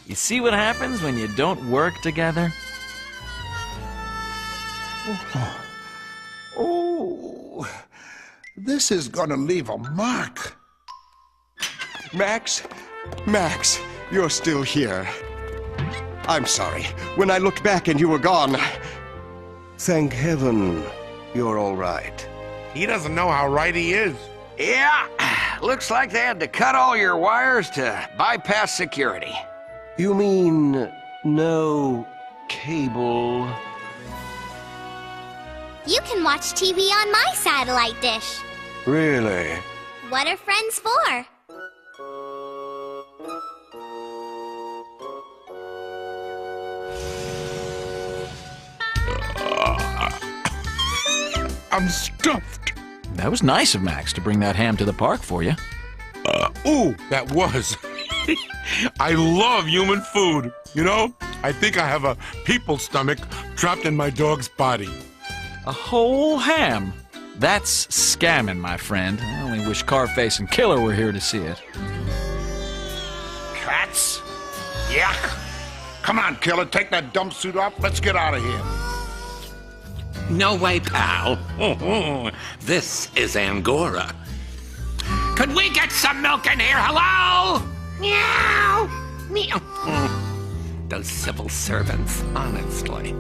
You see what happens when you don't work together? Oh, this is gonna leave a mark. Max? Max, you're still here. I'm sorry. When I looked back and you were gone... Thank heaven you're all right. He doesn't know how right he is. Yeah, looks like they had to cut all your wires to bypass security. You mean no cable? You can watch TV on my satellite dish. Really? What are friends for? I'm stuffed. That was nice of Max to bring that ham to the park for you. Ooh, that was. I love human food. You know, I think I have a people stomach trapped in my dog's body. A whole ham? That's scamming, my friend. I only wish Carface and Killer were here to see it. Cats? Yuck! Come on, Killer, take that dump suit off. Let's get out of here. No way, pal. This is Angora. Could we get some milk in here? Hello? Meow! Meow. Those civil servants, honestly.